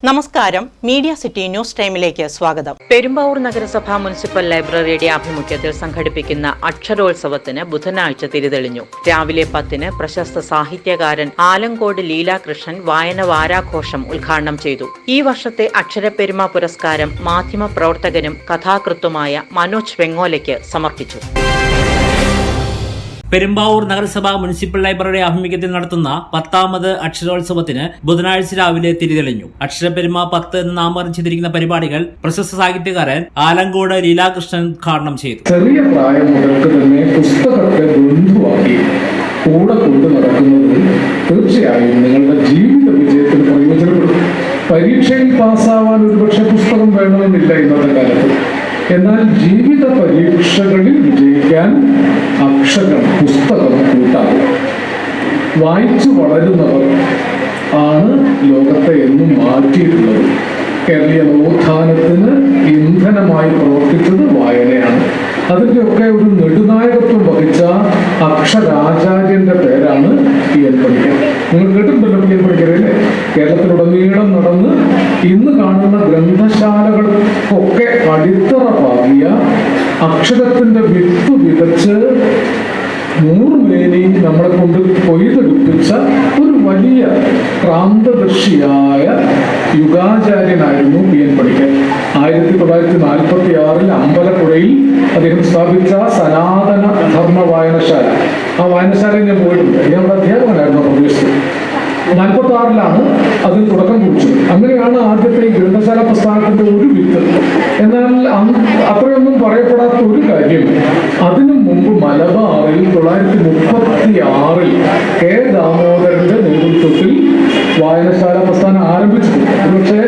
നമസ്കാരം, media city news ടൈമിലേക്ക് സ്വാഗതം. പെരുമ്പാവൂർ നഗരസഭ മുനിസിപ്പൽ ലൈബ്രറിയുടെ ആഭിമുഖ്യത്തിൽ സംഘടിപ്പിക്കുന്ന അക്ഷരോത്സവത്തിന് ബുധനാഴ്ച തിരിതെളിഞ്ഞു. രാവിലെ 10-ന് പ്രശസ്ത സാഹിത്യകാരൻ ആലങ്കോട് ലീലാകൃഷ്ണൻ വായന വാരാഘോഷം ഉദ്ഘാടനം ചെയ്തു. ഈ വർഷത്തെ അക്ഷരപ്പെരുമ പുരസ്കാരം മാധ്യമപ്രവർത്തകനും കഥാകൃത്തുമായ മനോജ് വെങ്ങോലയ്ക്ക് സമർപ്പിച്ചു. പെരുമ്പാവൂർ നഗരസഭ മുനിസിപ്പൽ ലൈബ്രറി ആഭിമുഖ്യത്തിൽ നടത്തുന്ന 10ാമത് അക്ഷരോത്സവത്തിന് ബുധനാഴ്ച രാവിലെ തിരിതെളിഞ്ഞു. അക്ഷരപ്പെരുമ 10 എന്ന് നാമകരണം ചെയ്തിരിക്കുന്ന പരിപാടികൾ പ്രശസ്ത സാഹിത്യകാരൻ ആലങ്കോട് ലീലാകൃഷ്ണൻ ഉദ്ഘാടനം ചെയ്തു. ചെറിയ പ്രായം മുതൽക്ക് തന്നെ പുസ്തകത്തെ ബന്ധുവാക്കി കൂടെ കൊണ്ടു നടക്കുന്നത് തീർച്ചയായും നിങ്ങളുടെ ജീവിത വിജയത്തിന് പ്രയോജനപ്പെടും. പരീക്ഷയിൽ പാസ്സാവാൻ ഒരുപക്ഷെ പുസ്തകം വേണമെന്നില്ല ഇന്നത്തെ കാലത്ത്. എന്നാൽ ജീവിത പരീക്ഷകളിൽ വിജയിക്കാൻ അക്ഷരം, പുസ്തകം കൂട്ടാകും. വായിച്ചു വളരുന്നവർ ആണ് ലോകത്തെ എന്നും മാറ്റിയിട്ടുള്ളത്. കേരളീയ നവോത്ഥാനത്തിന് ഇന്ധനമായി പ്രവർത്തിച്ചത് വായനയാണ്. അതിൻ്റെയൊക്കെ ഒരു നെടുനായകത്വം വഹിച്ച അക്ഷരാചാര്യന്റെ പേരാണ് പി.എൻ. പണിക്കർ. നിങ്ങൾ കേട്ടിട്ടുണ്ടല്ലോ പി.എൻ. പണിക്കരല്ലേ? കേരളത്തിലുടനീളം നടന്ന് ഇന്ന് കാണുന്ന ഗ്രന്ഥശാലകൾക്കൊക്കെ അടിത്തറ പാകിയ, അക്ഷരത്തിന്റെ വിത്ത് വിതച്ച് നൂറുമേനി നമ്മളെ കൊണ്ട് കൊയ്തെടുപ്പിച്ച ഒരു വലിയ ക്രാന്തദർശിയായ യുഗാചാര്യനായിരുന്നു പി.എൻ. പണിക്കർ. 1946 അമ്പലപ്പുഴയിൽ അദ്ദേഹം സ്ഥാപിച്ച സനാതന ധർമ്മ വായനശാല. ആ വായനശാലയിൽ ഞാൻ പോയിട്ടുണ്ട്. ഞാൻ അവിടെ അധ്യാപകനായിരുന്നു പ്രദേശത്ത്. 1946 അതിൽ തുടക്കം കുറിച്ചത്. അങ്ങനെയാണ് ആദ്യത്തെ ഈ ഗ്രന്ഥശാല പ്രസ്ഥാനത്തിന്റെ ഒരു വിത്ത്. എന്നാൽ അത്രയൊന്നും പറയപ്പെടാത്ത ഒരു കാര്യം, അതിനു മുമ്പ് മലബാറിൽ 1936 കെ ദാമോദരന്റെ നേതൃത്വത്തിൽ വായനശാല പ്രസ്ഥാനം ആരംഭിച്ചിട്ടുണ്ട്. പക്ഷേ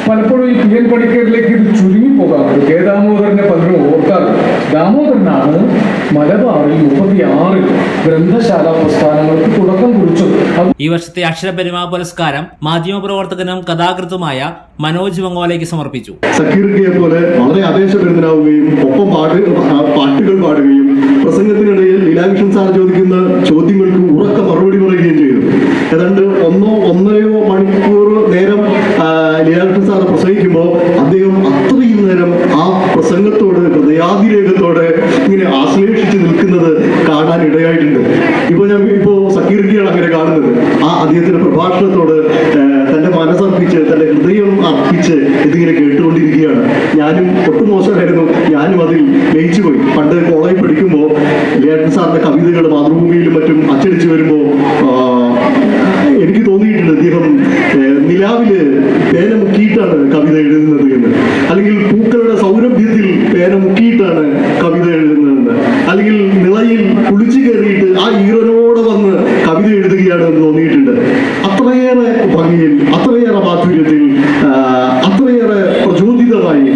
പലപ്പോഴും ഈ പി.എൻ. പണിക്കരിലേക്ക് ഇത് ചുരുങ്ങിപ്പോകാറുണ്ട്. കെ ദാമോദരനെ പലരും ഓർക്കാറുണ്ട്. ദാമോദരനാണ് മലബാറിൽ 1936 ഗ്രന്ഥശാല പ്രസ്ഥാനങ്ങൾക്ക് തുടക്കം കുറിച്ചത്. ഈ വർഷത്തെ അക്ഷരപ്പെരുമ പുരസ്കാരം മാധ്യമപ്രവർത്തകനും കഥാകൃത്തുമായ മനോജ് വെങ്ങോലയ്ക്ക് സമർപ്പിച്ചു. സക്കീർക്കയെ പോലെ വളരെ ആവേശഭരിതനാവുകയും ഒപ്പം പാട്ടുകൾ പാടുകയും പ്രസംഗത്തിനിടയിൽ ലീലാകൃഷ്ണൻ സാർ ചോദിക്കുന്ന ചോദ്യങ്ങൾക്ക് ഉറക്ക മറുപടി പറയുകയും ചെയ്തു. ഏതാണ്ട് 1.5 മണിക്കൂർ നേരം ലീലാകൃഷ്ണൻ സാർ പ്രസംഗിക്കുമ്പോൾ അദ്ദേഹം അത്രയും നേരം ആ പ്രസംഗത്തോട് ഹൃദയാതിരേകത്തോടെ ഇങ്ങനെ ആശ്ലേഷിച്ച് നിൽക്കുന്നത് കാണാൻ ഇടയായിട്ടുണ്ട്. ഇപ്പോ സക്കീർക്കയാണ് അങ്ങനെ കാണുന്നത്. ആ അദ്ദേഹത്തിന്റെ പ്രഭാഷണത്തോട് തന്റെ മനസ്സർപ്പിച്ച്, തന്റെ ഹൃദയം അർപ്പിച്ച് ഇതിങ്ങനെ കേട്ടുകൊണ്ടിരിക്കുകയാണ്. ഞാനും ഒട്ടും മോശമായിരുന്നു, ഞാനും അതിൽ ലയിച്ചുപോയി. പണ്ട് കോളേജിൽ പഠിക്കുമ്പോൾ ലീലാകൃഷ്ണൻ സാറിന്റെ കവിതകൾ മാതൃഭൂമിയിലും മറ്റും അച്ചടിച്ചു വരുമ്പോൾ എനിക്ക് തോന്നിയിട്ടുണ്ട് അദ്ദേഹം നിലാവില് പേന മുക്കിയിട്ടാണ് കവിത എഴുതുന്നത് എന്ന്, അല്ലെങ്കിൽ പൂക്കളുടെ സൗരഭ്യത്തിൽ പേന മുക്കിയിട്ടാണ് കവിത എഴുതുന്നതെന്ന്, അല്ലെങ്കിൽ നിളയിൽ കുളിച്ചു കയറിയിട്ട് ആ ഈറനോടെ വന്ന് കവിത എഴുതുകയാണ് എന്ന് തോന്നിയിട്ടുണ്ട്. അത്രയേറെ ഭംഗിയിൽ, അത്രയേറെ മാധുര്യത്തിൽ, അത്രയേറെ പ്രചോദിതമായി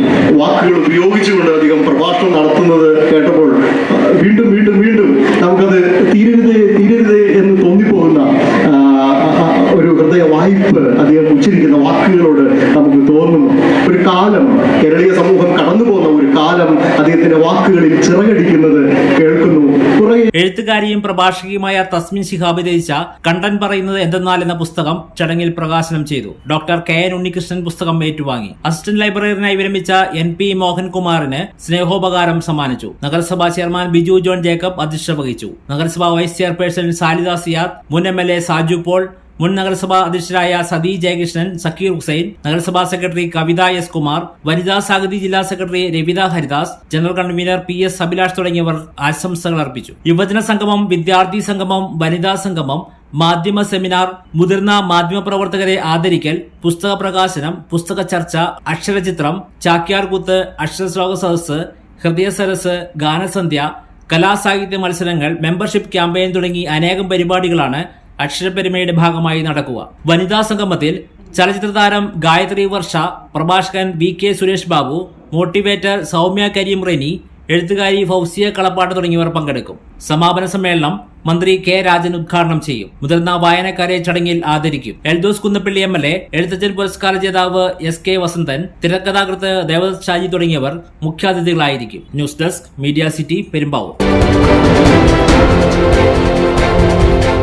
വാക്കുകൾ ഉപയോഗിച്ചുകൊണ്ട് അധികം പ്രഭാഷണം നടത്തുന്നത് കേട്ടപ്പോൾ വീണ്ടും വീണ്ടും വീണ്ടും നമുക്കത് തീരരുതേ എന്ന് തോന്നിപ്പോകുന്ന ഒരു ഹൃദയ വായ്പ് അദ്ദേഹം ഉച്ചരിക്കുന്ന വാക്കുകളോട് നമുക്ക് തോന്നുന്നു. ഒരു കാലം, കേരളീയ സമൂഹം കടന്നു പോകുന്ന ഒരു കാലം അദ്ദേഹത്തിന്റെ വാക്കുകളിൽ ചിറകടിക്കുന്നത് കേൾക്കുന്നു. എഴുത്തുകാരിയും പ്രഭാഷകയുമായ തസ്മിൻ ശിഹാബ് രചിച്ച കണ്ടൻ പറയുന്നത് എന്തെന്നാൽ എന്ന പുസ്തകം ചടങ്ങിൽ പ്രകാശനം ചെയ്തു. Doctor K N. ഉണ്ണികൃഷ്ണൻ പുസ്തകം ഏറ്റുവാങ്ങി. അസിസ്റ്റന്റ് ലൈബ്രറിയനായി വിരമിച്ച N.P. മോഹൻകുമാറിന് സ്നേഹോപകാരം സമ്മാനിച്ചു. നഗരസഭാ ചെയർമാൻ ബിജു ജോൺ ജേക്കബ് അധ്യക്ഷത വഹിച്ചു. നഗരസഭാ വൈസ് ചെയർപേഴ്സൺ സാലിദ സിയാദ്, മുൻ MLA സാജു പോൾ, മുൻ നഗരസഭാ അധ്യക്ഷരായ സതി ജയകൃഷ്ണൻ, സക്കീർ ഹുസൈൻ, നഗരസഭാ സെക്രട്ടറി കവിത S. കുമാർ, വനിതാ സാഹിതി ജില്ലാ secretary Ravitha Haridas, general convener PS. Abhilash തുടങ്ങിയവർ ആശംസകൾ അർപ്പിച്ചു. യുവജന സംഗമം, വിദ്യാർത്ഥി സംഗമം, വനിതാ സംഗമം, മാധ്യമ സെമിനാർ, മുതിർന്ന മാധ്യമപ്രവർത്തകരെ ആദരിക്കൽ, പുസ്തക പ്രകാശനം, പുസ്തക ചർച്ച, അക്ഷരചിത്രം, ചാക്യാർകൂത്ത്, അക്ഷരശ്ലോക സദസ്സ്, ഹൃദയ സരസ്, ഗാനസന്ധ്യ, കലാസാഹിത്യ മത്സരങ്ങൾ, മെമ്പർഷിപ്പ് ക്യാമ്പയിൻ തുടങ്ങി അനേകം പരിപാടികളാണ് അക്ഷരപ്പെരുമയുടെ ഭാഗമായി നടക്കുക. വനിതാ സംഗമത്തിൽ ചലച്ചിത്ര താരം ഗായത്രി വർഷ, പ്രഭാഷകൻ VK സുരേഷ് ബാബു, മോട്ടിവേറ്റർ സൗമ്യ കരീം റെനി, എഴുത്തുകാരി ഫൗസിയ കളപ്പാട്ട് തുടങ്ങിയവർ പങ്കെടുക്കും. സമാപന സമ്മേളനം മന്ത്രി K. രാജൻ ഉദ്ഘാടനം ചെയ്യും. മുതിർന്ന വായനക്കാരെ ചടങ്ങിൽ ആദരിക്കും. എൽദോസ് കുന്നപ്പള്ളി MLA, എഴുത്തച്ഛൻ പുരസ്കാര ജേതാവ് S.K. വസന്തൻ, തിരക്കഥാകൃത്ത് ദേവദത്ത് ഷാജി തുടങ്ങിയവർ മുഖ്യാതിഥികളായിരിക്കും. News desk, media city, Perumbavoor.